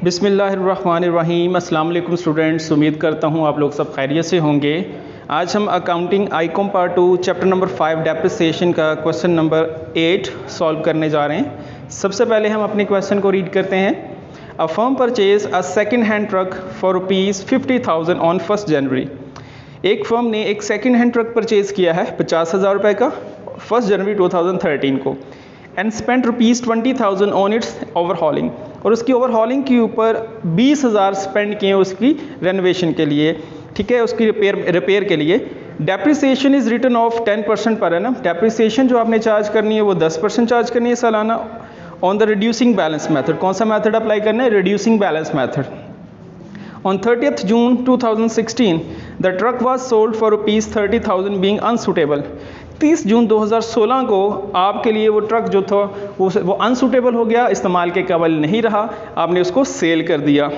बिस्मिल्लाहिर्रहमानिर्रहीम। अस्सलाम वालेकुम स्टूडेंट्स, उम्मीद करता हूँ आप लोग सब खैरियत से होंगे। आज हम accounting Icom part 2 chapter number 5 depreciation का क्वेश्चन नंबर 8 सॉल्व करने जा रहे हैं। सबसे पहले हम अपने क्वेश्चन को रीड करते हैं। A firm purchase a second hand truck for ₹50,000 on 1 जनवरी। एक फर्म ने एक सेकेंड हैंड ट्रक परचेज़ किया है 50,000 रुपये का 1 जनवरी 2013 को and spend ₹20,000 on it's overhauling, और उसकी ओवरहॉलिंग के ऊपर 20,000 स्पेंड किए उसकी रेनोवेशन के लिए, ठीक है, उसकी रिपेयर के लिए। Depreciation is return of 10% per annum. Depreciation जो आपने चार्ज करनी है वो 10% चार्ज करनी है सालाना on the reducing balance method. कौन सा मेथड अप्लाई करना है? Reducing balance method. On 30th June 2016, the truck was sold for ₹30,000 being unsuitable. 30 जून 2016 को आपके लिए वो ट्रक जो था वो अनसूटेबल हो गया, इस्तेमाल के काबिल नहीं रहा, आपने उसको सेल कर दिया।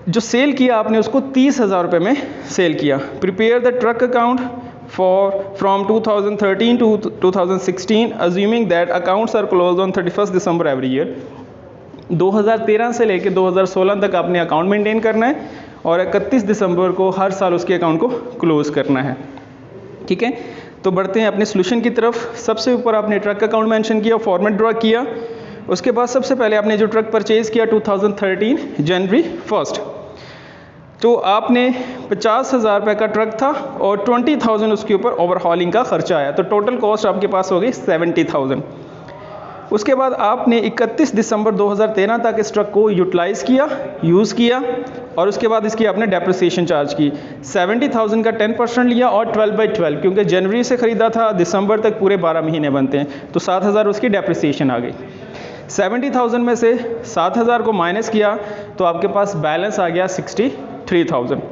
जो सेल किया आपने उसको 30,000 रुपये में सेल किया। Prepare the truck account from 2013 to 2016 assuming that accounts are closed on 31st December every year। 2013 से लेकर 2016 तक आपने अकाउंट मेंटेन करना है और 31 दिसंबर को हर साल उसके अकाउंट को क्लोज करना है, ठीक है। तो बढ़ते हैं अपने सोल्यूशन की तरफ। सबसे ऊपर आपने ट्रक अकाउंट मेंशन किया, फॉर्मेट ड्रॉ किया। उसके बाद सबसे पहले आपने जो ट्रक परचेज किया 2013 जनवरी 1, तो आपने 50,000 रुपये का ट्रक था और 20,000 उसके ऊपर ओवरहॉलिंग का खर्चा आया, तो टोटल कॉस्ट आपके पास हो गई 70,000। उसके बाद आपने 31 दिसंबर 2013 तक इस ट्रक को यूटिलाइज़ किया, यूज़ किया, और उसके बाद इसकी आपने डेप्रिसिएशन चार्ज की। 70,000 का 10% लिया और 12/12, क्योंकि जनवरी से ख़रीदा था दिसंबर तक पूरे 12 महीने बनते हैं, तो 7,000 उसकी डेप्रिसिएशन आ गई। 70,000 में से 7,000 को माइनस किया तो आपके पास बैलेंस आ गया 63,000।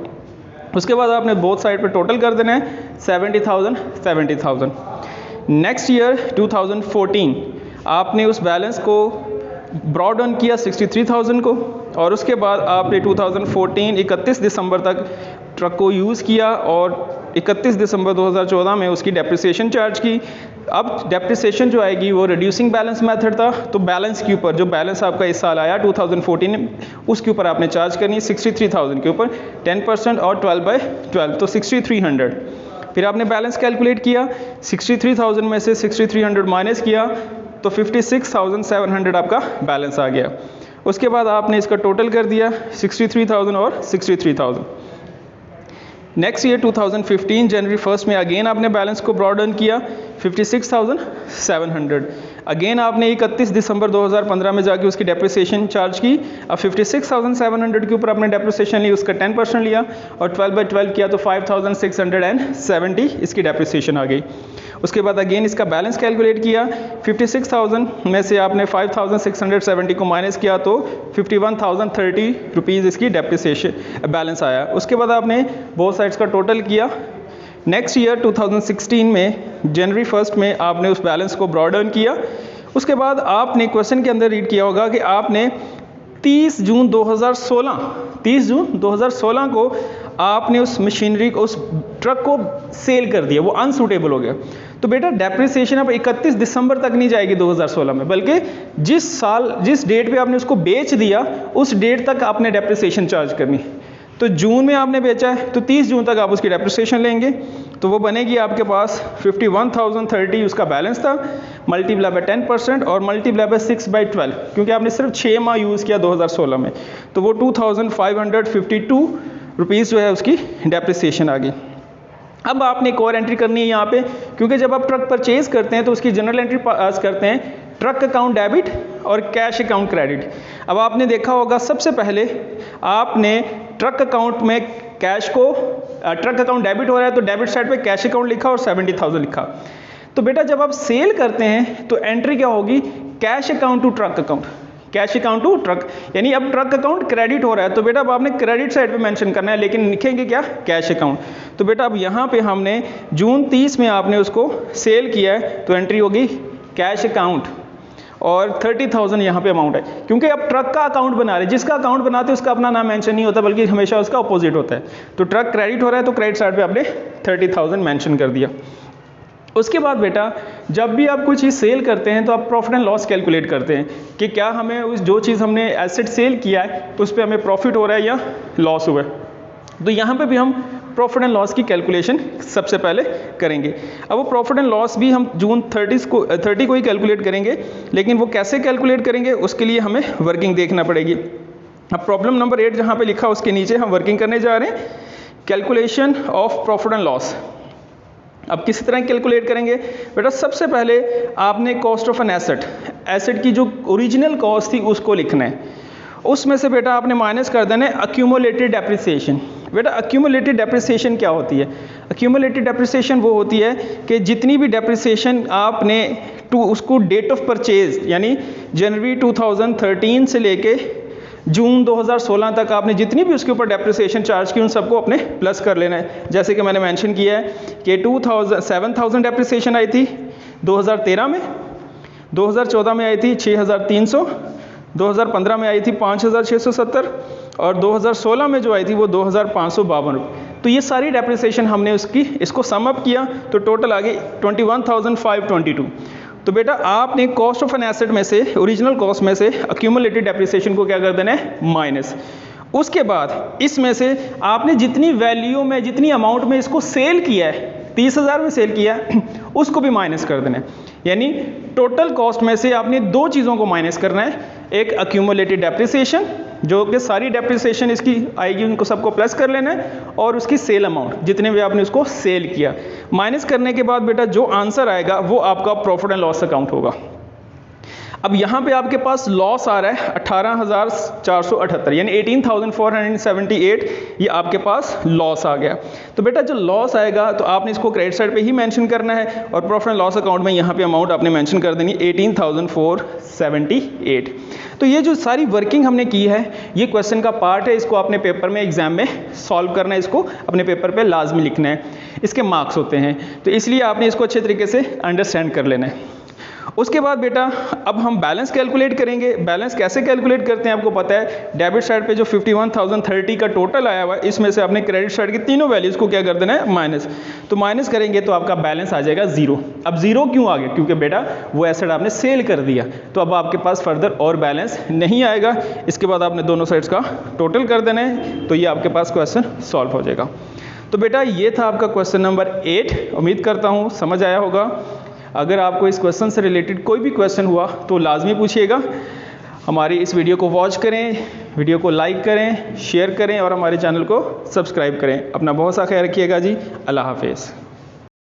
उसके बाद आपने बोथ साइड पर टोटल कर देना है 70,000। नेक्स्ट ईयर 2014 आपने उस बैलेंस को ब्रॉड ऑन किया 63,000 को, और उसके बाद आपने 2014 31 दिसंबर तक ट्रक को यूज़ किया और 31 दिसंबर 2014 में उसकी डेप्रिसिएशन चार्ज की। अब डेप्रिसिएशन जो आएगी वो रिड्यूसिंग बैलेंस मेथड था, तो बैलेंस के ऊपर जो बैलेंस आपका इस साल आया 2014 में, उसके ऊपर आपने चार्ज करनी है 63,000 के ऊपर 10% और 12/12, तो 6300। फिर आपने बैलेंस कैलकुलेट किया, 63,000 में से 6300 माइनस किया तो 56,700 आपका बैलेंस आ गया। उसके बाद आपने इसका टोटल कर दिया 63,000 और 63,000। नेक्स्ट ईयर 2015 जनवरी 1 में अगेन आपने बैलेंस को ब्रॉडन किया 56,700। अगेन आपने 31 दिसंबर 2015 में जाके उसकी डेप्रिसिएशन चार्ज की। अब 56,700 के ऊपर आपने डेप्रिसिएशन ली, उसका 10% लिया और 12/12 किया तो 5,670 इसकी डेप्रिसिएशन आ गई। उसके बाद अगेन इसका बैलेंस कैलकुलेट किया, 56,000 में से आपने 5,670 को माइनस किया तो 51,030 रुपीज़ इसकी डेप्रिसिएशन बैलेंस आया। उसके बाद आपने बोथ साइड्स का टोटल किया। नेक्स्ट ईयर 2016 में जनवरी 1 में आपने उस बैलेंस को ब्रॉडन किया। उसके बाद आपने क्वेश्चन के अंदर रीड किया होगा कि आपने 30 जून 2016 को आपने उस मशीनरी को, उस ट्रक को सेल कर दिया, वो अनसूटेबल हो गया। तो बेटा डेप्रिसिएशन अब 31 दिसंबर तक नहीं जाएगी 2016 में, बल्कि जिस डेट पे आपने उसको बेच दिया उस डेट तक आपने डेप्रिसिएशन चार्ज करनी। तो जून में आपने बेचा है तो 30 जून तक आप उसकी डेप्रिसिएशन लेंगे, तो वो बनेगी आपके पास 51,030 उसका बैलेंस था, मल्टीप्लाई बाय 10% और मल्टीप्लाई बाय 6/12, क्योंकि आपने सिर्फ 6 माह यूज़ किया 2016 में, तो वो 2,552 रुपीज़ जो है उसकी डेप्रिसिएशन आ गई। अब आपने एक और एंट्री करनी है यहाँ पे, क्योंकि जब आप ट्रक परचेज करते हैं तो उसकी जनरल एंट्री पास करते हैं ट्रक अकाउंट डेबिट और कैश अकाउंट क्रेडिट। अब आपने देखा होगा सबसे पहले आपने ट्रक अकाउंट में कैश को, ट्रक अकाउंट डेबिट हो रहा है तो डेबिट साइड पे कैश अकाउंट लिखा और 70,000 लिखा। तो बेटा जब आप सेल करते हैं तो एंट्री क्या होगी? Cash account to truck account, cash account to truck, यानी अब ट्रक अकाउंट क्रेडिट हो रहा है तो बेटा अब आपने क्रेडिट साइड पे मेंशन करना है, लेकिन लिखेंगे क्या? Cash account. तो बेटा अब यहाँ पे हमने जून 30 में आपने उसको सेल किया है तो एंट्री होगी कैश अकाउंट और 30,000 यहाँ पे अमाउंट है, क्योंकि अब ट्रक का अकाउंट बना रहे, जिसका अकाउंट बनाते हैं उसका अपना नाम मेंशन नहीं होता बल्कि हमेशा उसका अपोजिट होता है। तो ट्रक क्रेडिट हो रहा है तो क्रेडिट साइड पे आपने 30,000 मेंशन कर दिया। उसके बाद बेटा जब भी आप कोई चीज़ सेल करते हैं तो आप प्रॉफिट एंड लॉस कैलकुलेट करते हैं कि क्या हमें उस जो चीज़ हमने एसेट सेल किया है तो उस पर हमें प्रॉफिट हो रहा है या लॉस हुआ है। तो यहाँ पे भी हम प्रॉफिट एंड लॉस की कैलकुलेशन सबसे पहले करेंगे। अब वो प्रॉफिट एंड लॉस भी हम जून 30 को ही कैलकुलेट करेंगे, लेकिन वो कैसे कैलकुलेट करेंगे उसके लिए हमें वर्किंग देखना पड़ेगी। अब प्रॉब्लम नंबर 8 जहाँ पे लिखा उसके नीचे हम वर्किंग करने जा रहे हैं, calculation of profit and loss. अब किसी तरह कैलकुलेट करेंगे बेटा, सबसे पहले आपने कॉस्ट ऑफ एन एसेट की जो ओरिजिनल कॉस्ट थी उसको लिखना है। उसमें से बेटा आपने माइनस कर देना है अक्यूमुलेटेड डेप्रिसिएशन। बेटा अक्यूमुलेटेड डेप्रिसिएशन क्या होती है? अक्यूमुलेटेड डेप्रिसिएशन वो होती है कि जितनी भी डेप्रिसिएशन आपने उसको डेट ऑफ परचेज यानी जनवरी 2013 से लेके जून 2016 तक आपने जितनी भी उसके ऊपर डेप्रिसिएशन चार्ज की उन सबको अपने प्लस कर लेना है। जैसे कि मैंने मेंशन किया है कि 7,000 डेप्रिसिएशन आई थी 2013 में, 2014 में आई थी 6,300, 2015 में आई थी 5,670 और 2016 में जो आई थी वो 2,552 रुपये। तो ये सारी डेप्रिसिएशन हमने इसको सम अप किया तो टोटल आ गई 21,522। तो बेटा आपने कॉस्ट ऑफ एन एसेट में से, ओरिजिनल कॉस्ट में से अक्यूमुलेटेड डेप्रिसिएशन को क्या कर देना है? माइनस। उसके बाद इसमें से आपने जितनी वैल्यू में, जितनी अमाउंट में इसको सेल किया है, 30,000 में सेल किया है, उसको भी माइनस कर देना है। यानी टोटल कॉस्ट में से आपने दो चीज़ों को माइनस करना है, एक अक्यूमुलेटेड डेप्रिसिएशन जो कि सारी डेप्रिसिएशन इसकी आएगी उनको सबको प्लस कर लेना है, और उसकी सेल अमाउंट जितने भी आपने उसको सेल किया माइनस करने के बाद बेटा जो आंसर आएगा वो आपका प्रॉफिट एंड लॉस अकाउंट होगा। अब यहाँ पे आपके पास लॉस आ रहा है 18,478 यानी 18,478, ये आपके पास लॉस आ गया। तो बेटा जो लॉस आएगा तो आपने इसको क्रेडिट साइड पे ही मेंशन करना है और प्रॉफिट एंड लॉस अकाउंट में यहाँ पे अमाउंट आपने मेंशन कर देनी 18,478। तो ये जो सारी वर्किंग हमने की है ये क्वेश्चन का पार्ट है, इसको अपने पेपर में एग्जाम में सॉल्व करना है, इसको अपने पेपर पे लाजमी लिखना है, इसके मार्क्स होते हैं, तो इसलिए आपने इसको अच्छे तरीके से अंडरस्टैंड कर लेना है। उसके बाद बेटा अब हम बैलेंस कैलकुलेट करेंगे। बैलेंस कैसे कैलकुलेट करते हैं आपको पता है, डेबिट साइड पे जो 51,030 का टोटल आया हुआ है इसमें से आपने क्रेडिट साइड की तीनों वैल्यूज को क्या कर देना है? माइनस। तो माइनस करेंगे तो आपका बैलेंस आ जाएगा 0। अब 0 क्यों आ गया? क्योंकि बेटा वो एसेट आपने सेल कर दिया, तो अब आपके पास फर्दर और बैलेंस नहीं आएगा। इसके बाद आपने दोनों साइड्स का टोटल कर देना है, तो ये आपके पास क्वेश्चन सॉल्व हो जाएगा। तो बेटा ये था आपका क्वेश्चन नंबर 8। उम्मीद करता हूँ समझ आया होगा। अगर आपको इस क्वेश्चन से रिलेटेड कोई भी क्वेश्चन हुआ तो लाजमी पूछिएगा। हमारी इस वीडियो को वॉच करें, वीडियो को लाइक करें, शेयर करें और हमारे चैनल को सब्सक्राइब करें। अपना बहुत सा ख्याल रखिएगा जी। अल्लाह हाफिज़।